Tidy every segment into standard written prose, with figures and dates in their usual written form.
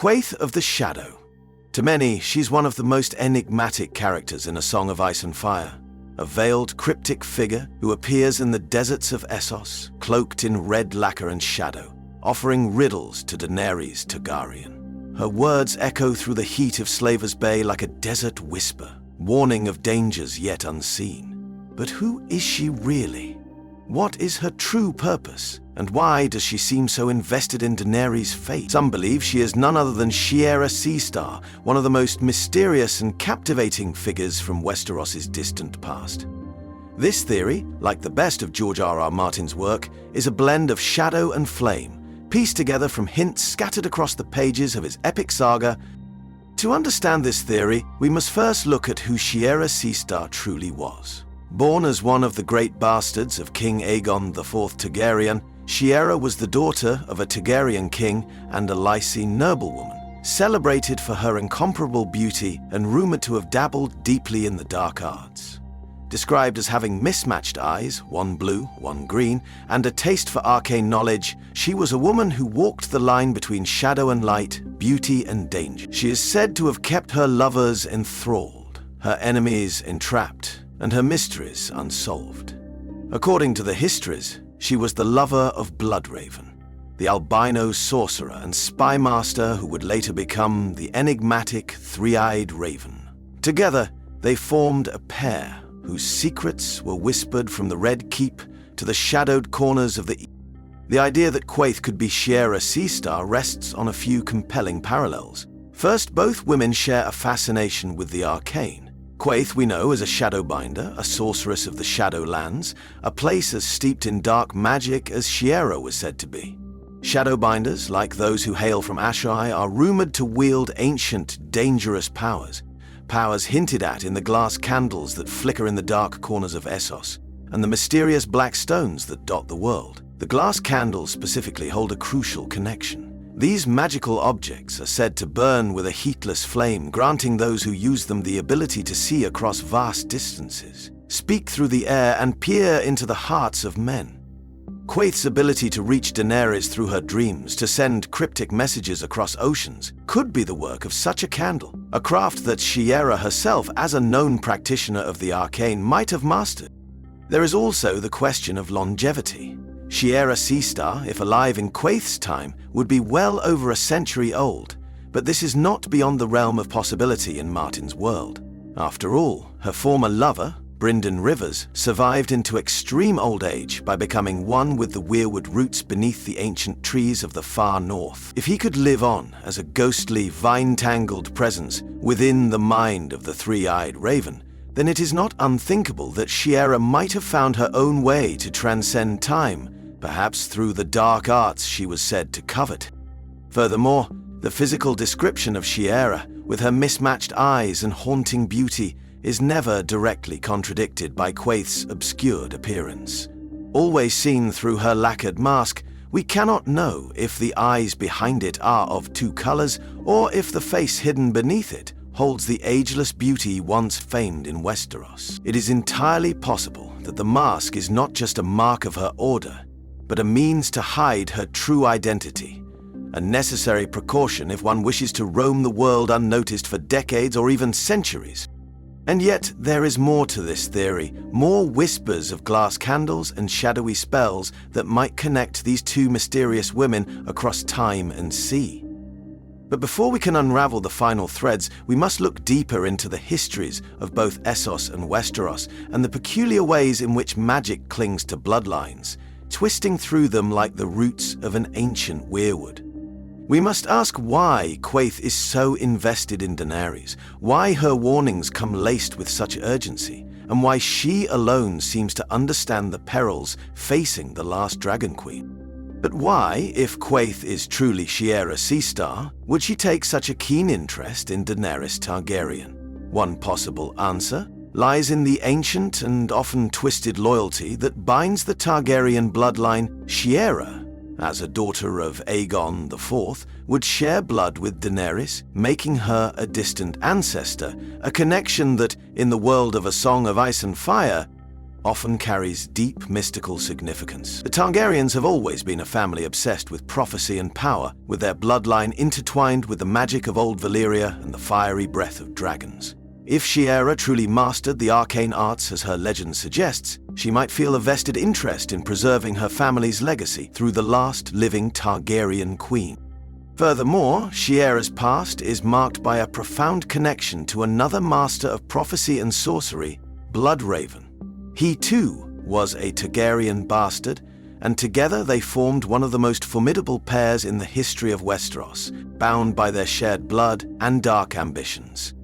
Quaithe of the Shadow. To many, she's one of the most enigmatic characters in A Song of Ice and Fire. A veiled, cryptic figure who appears in the deserts of Essos, cloaked in red lacquer and shadow, offering riddles to Daenerys Targaryen. Her words echo through the heat of Slaver's Bay like a desert whisper, warning of dangers yet unseen. But who is she really? What is her true purpose? And why does she seem so invested in Daenerys' fate? Some believe she is none other than Shiera Seastar, one of the most mysterious and captivating figures from Westeros' distant past. This theory, like the best of George R.R. Martin's work, is a blend of shadow and flame, pieced together from hints scattered across the pages of his epic saga. To understand this theory, we must first look at who Shiera Seastar truly was. Born as one of the great bastards of King Aegon IV Targaryen, Shiera was the daughter of a Targaryen king and a Lysene noblewoman, celebrated for her incomparable beauty and rumored to have dabbled deeply in the dark arts. Described as having mismatched eyes, one blue, one green, and a taste for arcane knowledge, she was a woman who walked the line between shadow and light, beauty and danger. She is said to have kept her lovers enthralled, her enemies entrapped, and her mysteries unsolved. According to the histories, she was the lover of Bloodraven, the albino sorcerer and spy master who would later become the enigmatic three-eyed raven. Together, they formed a pair whose secrets were whispered from the Red Keep to the shadowed corners of the East. The idea that Quaithe could be Shiera Seastar rests on a few compelling parallels. First, both women share a fascination with the arcane. Quaithe we know as a Shadowbinder, a sorceress of the Shadowlands, a place as steeped in dark magic as Shiera was said to be. Shadowbinders, like those who hail from Asshai, are rumored to wield ancient, dangerous powers. Powers hinted at in the glass candles that flicker in the dark corners of Essos, and the mysterious black stones that dot the world. The glass candles specifically hold a crucial connection. These magical objects are said to burn with a heatless flame, granting those who use them the ability to see across vast distances, speak through the air, and peer into the hearts of men. Quaithe's ability to reach Daenerys through her dreams, to send cryptic messages across oceans, could be the work of such a candle, a craft that Shiera herself, as a known practitioner of the arcane, might have mastered. There is also the question of longevity. Shiera Seastar, if alive in Quaithe's time, would be well over a century old, but this is not beyond the realm of possibility in Martin's world. After all, her former lover, Brynden Rivers, survived into extreme old age by becoming one with the weirwood roots beneath the ancient trees of the far north. If he could live on as a ghostly, vine-tangled presence within the mind of the three-eyed raven, then it is not unthinkable that Shiera might have found her own way to transcend time, perhaps through the dark arts she was said to covet. Furthermore, the physical description of Shiera, with her mismatched eyes and haunting beauty, is never directly contradicted by Quaithe's obscured appearance. Always seen through her lacquered mask, we cannot know if the eyes behind it are of two colors or if the face hidden beneath it holds the ageless beauty once famed in Westeros. It is entirely possible that the mask is not just a mark of her order, but a means to hide her true identity, a necessary precaution if one wishes to roam the world unnoticed for decades or even centuries. And yet, there is more to this theory, more whispers of glass candles and shadowy spells that might connect these two mysterious women across time and sea. But before we can unravel the final threads, we must look deeper into the histories of both Essos and Westeros and the peculiar ways in which magic clings to bloodlines, twisting through them like the roots of an ancient weirwood. We must ask why Quaithe is so invested in Daenerys, why her warnings come laced with such urgency, and why she alone seems to understand the perils facing the last Dragon Queen. But why, if Quaithe is truly Shiera Seastar, would she take such a keen interest in Daenerys Targaryen? One possible answer lies in the ancient and often twisted loyalty that binds the Targaryen bloodline. Shiera, as a daughter of Aegon IV, would share blood with Daenerys, making her a distant ancestor, a connection that, in the world of A Song of Ice and Fire, often carries deep mystical significance. The Targaryens have always been a family obsessed with prophecy and power, with their bloodline intertwined with the magic of old Valyria and the fiery breath of dragons. If Shiera truly mastered the arcane arts as her legend suggests, she might feel a vested interest in preserving her family's legacy through the last living Targaryen queen. Furthermore, Shiera's past is marked by a profound connection to another master of prophecy and sorcery, Bloodraven. He too was a Targaryen bastard, and together they formed one of the most formidable pairs in the history of Westeros, bound by their shared blood and dark ambitions.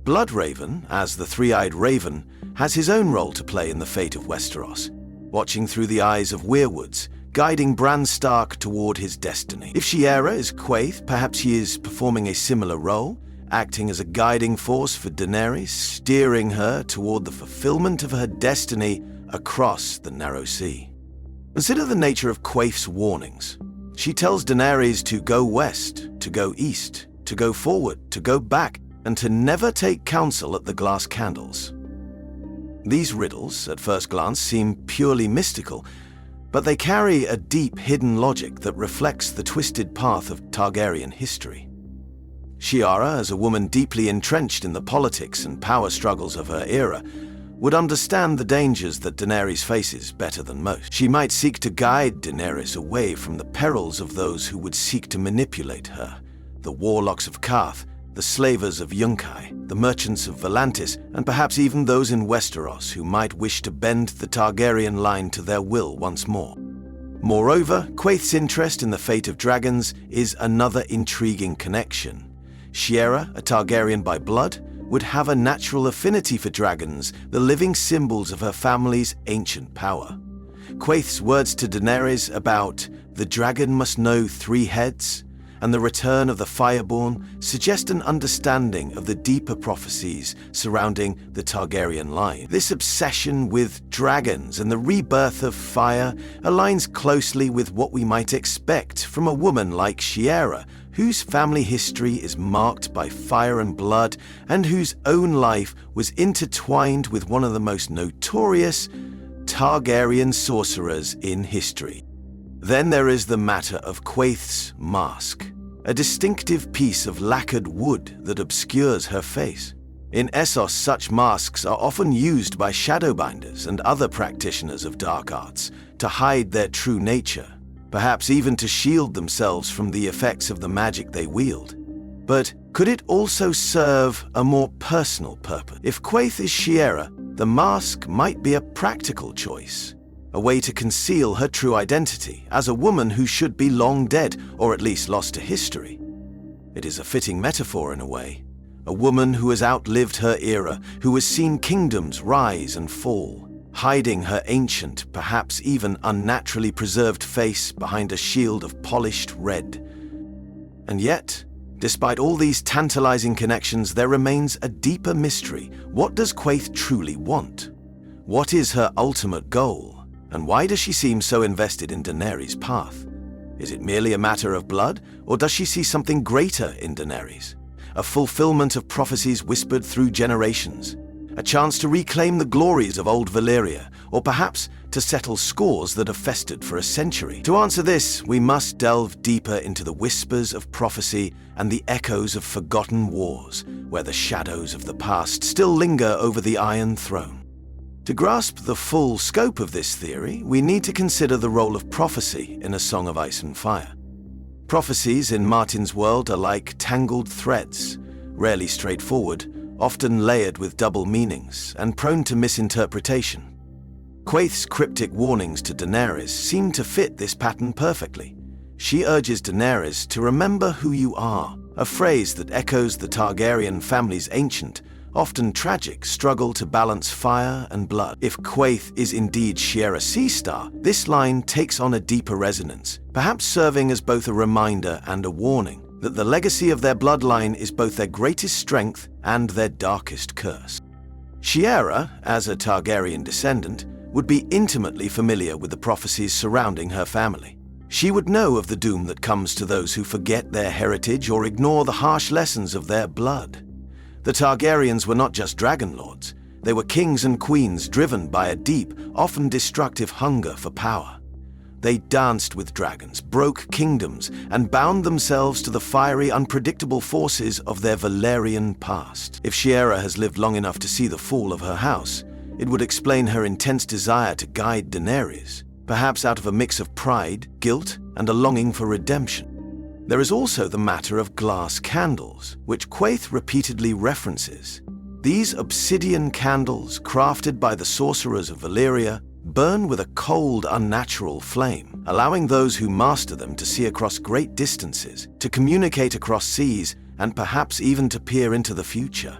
Bloodraven, as the three-eyed raven, has his own role to play in the fate of Westeros, watching through the eyes of weirwoods, guiding Bran Stark toward his destiny. If Shiera is Quaithe, perhaps he is performing a similar role, acting as a guiding force for Daenerys, steering her toward the fulfillment of her destiny across the Narrow Sea. Consider the nature of Quaithe's warnings. She tells Daenerys to go west, to go east, to go forward, to go back, and to never take counsel at the glass candles. These riddles, at first glance, seem purely mystical, but they carry a deep hidden logic that reflects the twisted path of Targaryen history. Shiera, as a woman deeply entrenched in the politics and power struggles of her era, would understand the dangers that Daenerys faces better than most. She might seek to guide Daenerys away from the perils of those who would seek to manipulate her, the warlocks of Quaithe, the slavers of Yunkai, the merchants of Volantis, and perhaps even those in Westeros who might wish to bend the Targaryen line to their will once more. Moreover, Quaithe's interest in the fate of dragons is another intriguing connection. Shiera, a Targaryen by blood, would have a natural affinity for dragons, the living symbols of her family's ancient power. Quaithe's words to Daenerys about "the dragon must know 3 heads" and the return of the Fireborn suggest an understanding of the deeper prophecies surrounding the Targaryen line. This obsession with dragons and the rebirth of fire aligns closely with what we might expect from a woman like Shiera, whose family history is marked by fire and blood and whose own life was intertwined with one of the most notorious Targaryen sorcerers in history. Then there is the matter of Quaithe's mask, a distinctive piece of lacquered wood that obscures her face. In Essos, such masks are often used by shadowbinders and other practitioners of dark arts to hide their true nature, perhaps even to shield themselves from the effects of the magic they wield. But could it also serve a more personal purpose? If Quaithe is Shiera, the mask might be a practical choice, a way to conceal her true identity as a woman who should be long dead, or at least lost to history. It is a fitting metaphor in a way, a woman who has outlived her era, who has seen kingdoms rise and fall, hiding her ancient, perhaps even unnaturally preserved face behind a shield of polished red. And yet, despite all these tantalizing connections, there remains a deeper mystery. What does Quaithe truly want? What is her ultimate goal? And why does she seem so invested in Daenerys' path? Is it merely a matter of blood, or does she see something greater in Daenerys? A fulfillment of prophecies whispered through generations? A chance to reclaim the glories of old Valyria, or perhaps to settle scores that have festered for a century? To answer this, we must delve deeper into the whispers of prophecy and the echoes of forgotten wars, where the shadows of the past still linger over the Iron Throne. To grasp the full scope of this theory, we need to consider the role of prophecy in A Song of Ice and Fire. Prophecies in Martin's world are like tangled threads, rarely straightforward, often layered with double meanings, and prone to misinterpretation. Quaithe's cryptic warnings to Daenerys seem to fit this pattern perfectly. She urges Daenerys to remember who you are, a phrase that echoes the Targaryen family's ancient, often tragic, struggle to balance fire and blood. If Quaithe is indeed Shiera Seastar, this line takes on a deeper resonance, perhaps serving as both a reminder and a warning that the legacy of their bloodline is both their greatest strength and their darkest curse. Shiera, as a Targaryen descendant, would be intimately familiar with the prophecies surrounding her family. She would know of the doom that comes to those who forget their heritage or ignore the harsh lessons of their blood. The Targaryens were not just dragon lords. They were kings and queens driven by a deep, often destructive hunger for power. They danced with dragons, broke kingdoms, and bound themselves to the fiery, unpredictable forces of their Valyrian past. If Shiera has lived long enough to see the fall of her house, it would explain her intense desire to guide Daenerys, perhaps out of a mix of pride, guilt, and a longing for redemption. There is also the matter of glass candles, which Quaithe repeatedly references. These obsidian candles, crafted by the sorcerers of Valyria, burn with a cold, unnatural flame, allowing those who master them to see across great distances, to communicate across seas, and perhaps even to peer into the future.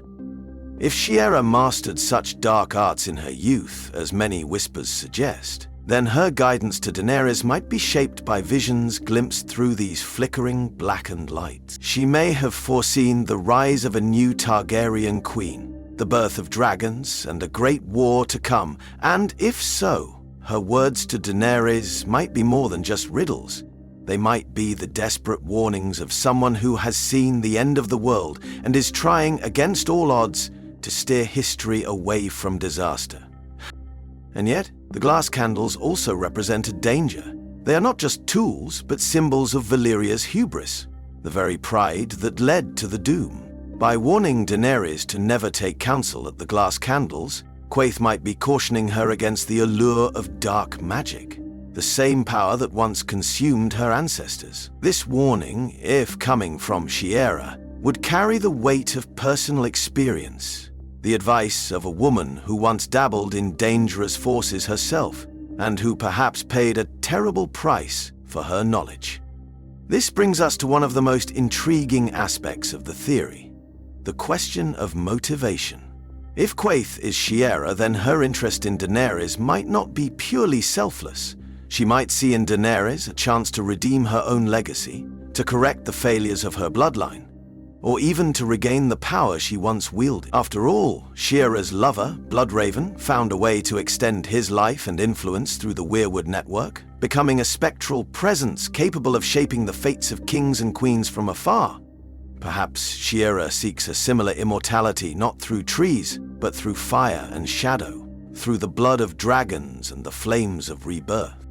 If Shiera mastered such dark arts in her youth, as many whispers suggest, then her guidance to Daenerys might be shaped by visions glimpsed through these flickering, blackened lights. She may have foreseen the rise of a new Targaryen queen, the birth of dragons, and a great war to come, and if so, her words to Daenerys might be more than just riddles. They might be the desperate warnings of someone who has seen the end of the world and is trying, against all odds, to steer history away from disaster. And yet, the glass candles also represent a danger. They are not just tools, but symbols of Valyria's hubris, the very pride that led to the doom. By warning Daenerys to never take counsel at the glass candles, Quaithe might be cautioning her against the allure of dark magic, the same power that once consumed her ancestors. This warning, if coming from Shiera, would carry the weight of personal experience, the advice of a woman who once dabbled in dangerous forces herself, and who perhaps paid a terrible price for her knowledge. This brings us to one of the most intriguing aspects of the theory: the question of motivation. If Quaithe is Shiera, then her interest in Daenerys might not be purely selfless. She might see in Daenerys a chance to redeem her own legacy, to correct the failures of her bloodline, or even to regain the power she once wielded. After all, Shiera's lover, Bloodraven, found a way to extend his life and influence through the Weirwood network, becoming a spectral presence capable of shaping the fates of kings and queens from afar. Perhaps Shiera seeks a similar immortality not through trees, but through fire and shadow, through the blood of dragons and the flames of rebirth.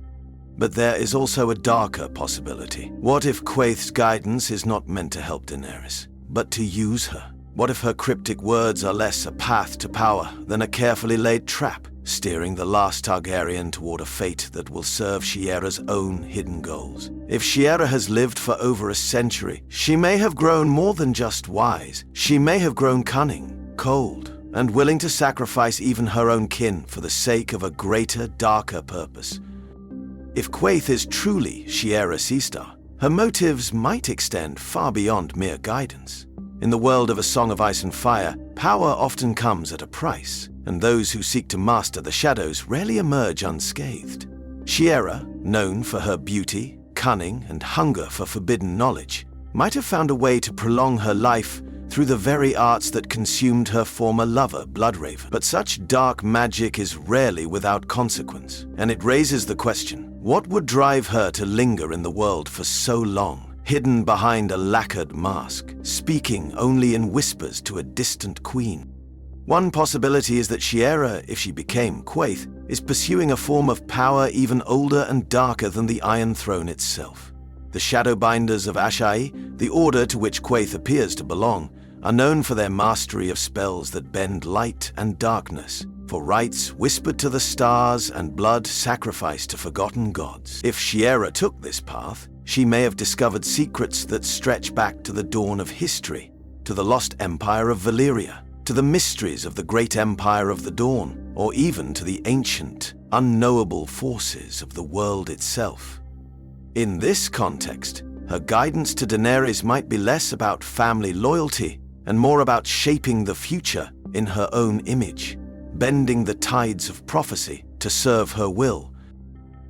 But there is also a darker possibility. What if Quaithe's guidance is not meant to help Daenerys, but to use her? What if her cryptic words are less a path to power than a carefully laid trap, steering the last Targaryen toward a fate that will serve Shiera's own hidden goals? If Shiera has lived for over a century, she may have grown more than just wise. She may have grown cunning, cold, and willing to sacrifice even her own kin for the sake of a greater, darker purpose. If Quaithe is truly Shiera Seastar, her motives might extend far beyond mere guidance. In the world of A Song of Ice and Fire, power often comes at a price, and those who seek to master the shadows rarely emerge unscathed. Shiera, known for her beauty, cunning, and hunger for forbidden knowledge, might have found a way to prolong her life through the very arts that consumed her former lover, Bloodraven. But such dark magic is rarely without consequence, and it raises the question, what would drive her to linger in the world for so long, hidden behind a lacquered mask, speaking only in whispers to a distant queen? One possibility is that Shiera, if she became Quaithe, is pursuing a form of power even older and darker than the Iron Throne itself. The Shadowbinders of Asshai, the order to which Quaithe appears to belong, are known for their mastery of spells that bend light and darkness, for rites whispered to the stars and blood sacrificed to forgotten gods. If Shiera took this path, she may have discovered secrets that stretch back to the dawn of history, to the lost empire of Valyria, to the mysteries of the great empire of the Dawn, or even to the ancient, unknowable forces of the world itself. In this context, her guidance to Daenerys might be less about family loyalty and more about shaping the future in her own image, bending the tides of prophecy to serve her will.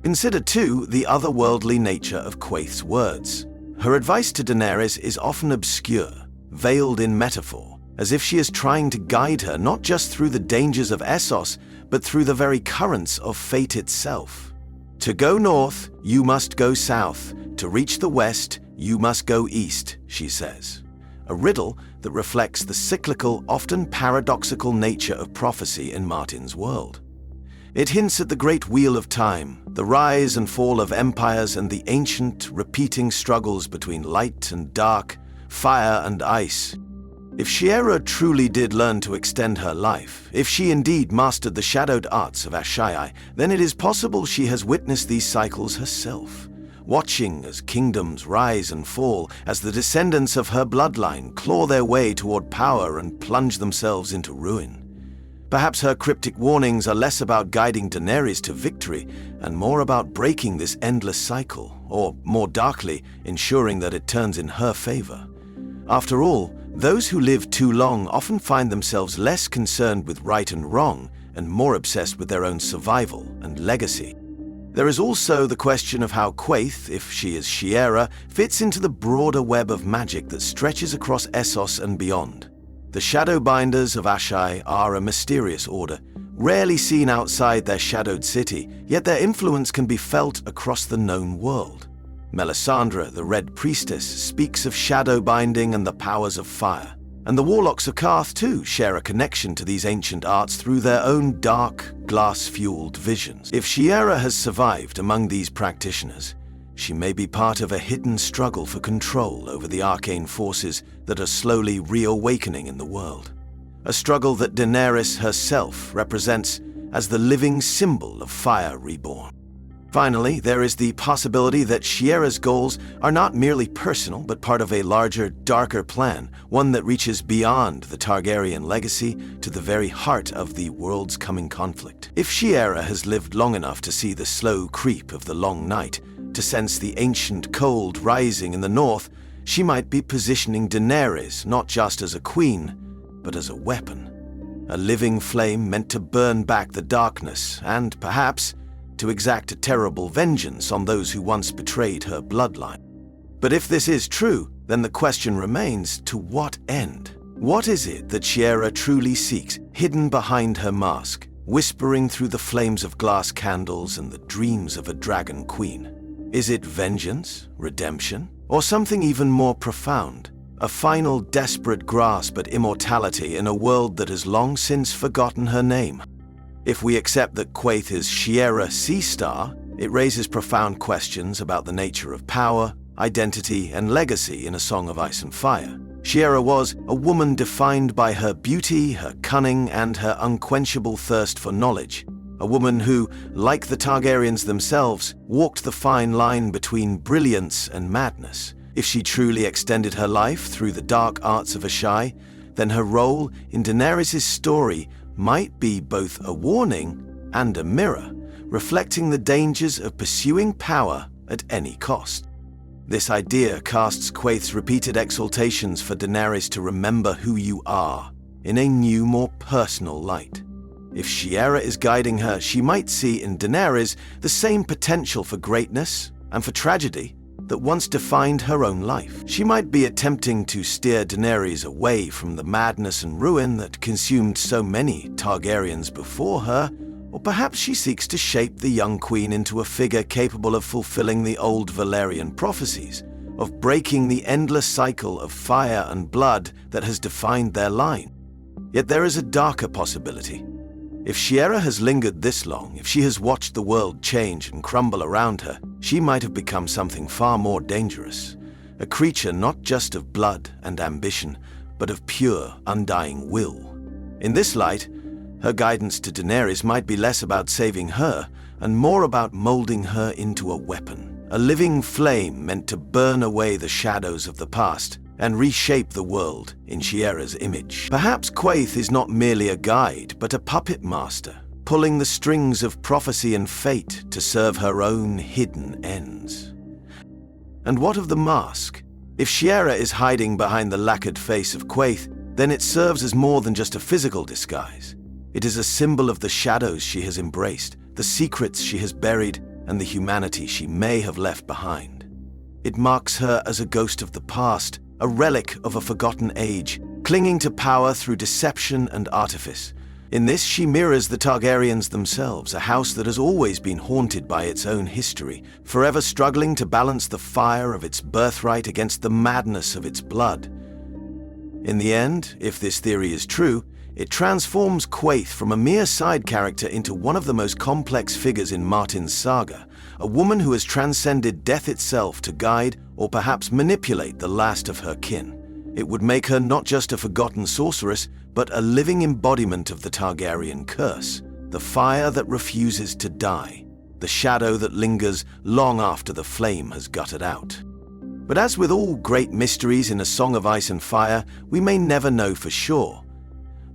Consider, too, the otherworldly nature of Quaithe's words. Her advice to Daenerys is often obscure, veiled in metaphor, as if she is trying to guide her not just through the dangers of Essos, but through the very currents of fate itself. To go north, you must go south. To reach the west, you must go east, she says. a riddle that reflects the cyclical, often paradoxical nature of prophecy in Martin's world. It hints at the great wheel of time, the rise and fall of empires, and the ancient, repeating struggles between light and dark, fire and ice. If Shiera truly did learn to extend her life, if she indeed mastered the shadowed arts of Asshai, then it is possible she has witnessed these cycles herself, watching as kingdoms rise and fall, as the descendants of her bloodline claw their way toward power and plunge themselves into ruin. Perhaps her cryptic warnings are less about guiding Daenerys to victory and more about breaking this endless cycle, or more darkly, ensuring that it turns in her favor. After all, those who live too long often find themselves less concerned with right and wrong and more obsessed with their own survival and legacy. There is also the question of how Quaithe, if she is Shiera, fits into the broader web of magic that stretches across Essos and beyond. The Shadowbinders of Asshai are a mysterious order, rarely seen outside their shadowed city, yet their influence can be felt across the known world. Melisandre, the Red Priestess, speaks of shadow binding and the powers of fire. And the Warlocks of Quaithe, too, share a connection to these ancient arts through their own dark, glass-fueled visions. If Shiera has survived among these practitioners, she may be part of a hidden struggle for control over the arcane forces that are slowly reawakening in the world. A struggle that Daenerys herself represents as the living symbol of fire reborn. Finally, there is the possibility that Shiera's goals are not merely personal, but part of a larger, darker plan, one that reaches beyond the Targaryen legacy to the very heart of the world's coming conflict. If Shiera has lived long enough to see the slow creep of the long night, to sense the ancient cold rising in the north, she might be positioning Daenerys not just as a queen, but as a weapon. A living flame meant to burn back the darkness and, perhaps, to exact a terrible vengeance on those who once betrayed her bloodline. But if this is true, then the question remains, to what end? What is it that Shiera truly seeks, hidden behind her mask, whispering through the flames of glass candles and the dreams of a dragon queen? Is it vengeance, redemption, or something even more profound? A final desperate grasp at immortality in a world that has long since forgotten her name? If we accept that Quaithe is Shiera Seastar, it raises profound questions about the nature of power, identity, and legacy in A Song of Ice and Fire. Shiera was a woman defined by her beauty, her cunning, and her unquenchable thirst for knowledge. A woman who, like the Targaryens themselves, walked the fine line between brilliance and madness. If she truly extended her life through the dark arts of Asshai, then her role in Daenerys' story might be both a warning and a mirror, reflecting the dangers of pursuing power at any cost. This idea casts Quaithe's repeated exhortations for Daenerys to remember who you are in a new, more personal light. If Shiera is guiding her, she might see in Daenerys the same potential for greatness and for tragedy that once defined her own life. She might be attempting to steer Daenerys away from the madness and ruin that consumed so many Targaryens before her, or perhaps she seeks to shape the young queen into a figure capable of fulfilling the old Valyrian prophecies, of breaking the endless cycle of fire and blood that has defined their line. Yet there is a darker possibility. If Shiera has lingered this long, if she has watched the world change and crumble around her, she might have become something far more dangerous. A creature not just of blood and ambition, but of pure, undying will. In this light, her guidance to Daenerys might be less about saving her and more about molding her into a weapon, a living flame meant to burn away the shadows of the past and reshape the world in Shiera's image. Perhaps Quaithe is not merely a guide, but a puppet master, pulling the strings of prophecy and fate to serve her own hidden ends. And what of the mask? If Shiera is hiding behind the lacquered face of Quaithe, then it serves as more than just a physical disguise. It is a symbol of the shadows she has embraced, the secrets she has buried, and the humanity she may have left behind. It marks her as a ghost of the past, a relic of a forgotten age, clinging to power through deception and artifice. In this, she mirrors the Targaryens themselves, a house that has always been haunted by its own history, forever struggling to balance the fire of its birthright against the madness of its blood. In the end, if this theory is true, it transforms Quaithe from a mere side character into one of the most complex figures in Martin's saga, a woman who has transcended death itself to guide or perhaps manipulate the last of her kin. It would make her not just a forgotten sorceress, but a living embodiment of the Targaryen curse, the fire that refuses to die, the shadow that lingers long after the flame has guttered out. But as with all great mysteries in A Song of Ice and Fire, we may never know for sure.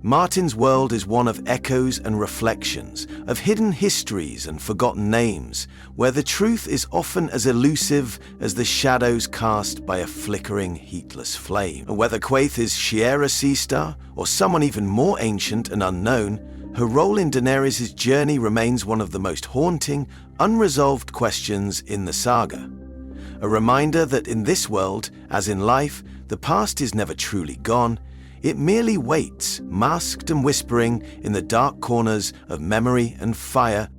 Martin's world is one of echoes and reflections, of hidden histories and forgotten names, where the truth is often as elusive as the shadows cast by a flickering, heatless flame. Whether Quaithe is Shiera Seastar or someone even more ancient and unknown, her role in Daenerys' journey remains one of the most haunting, unresolved questions in the saga. A reminder that in this world, as in life, the past is never truly gone. It merely waits, masked and whispering, in the dark corners of memory and fire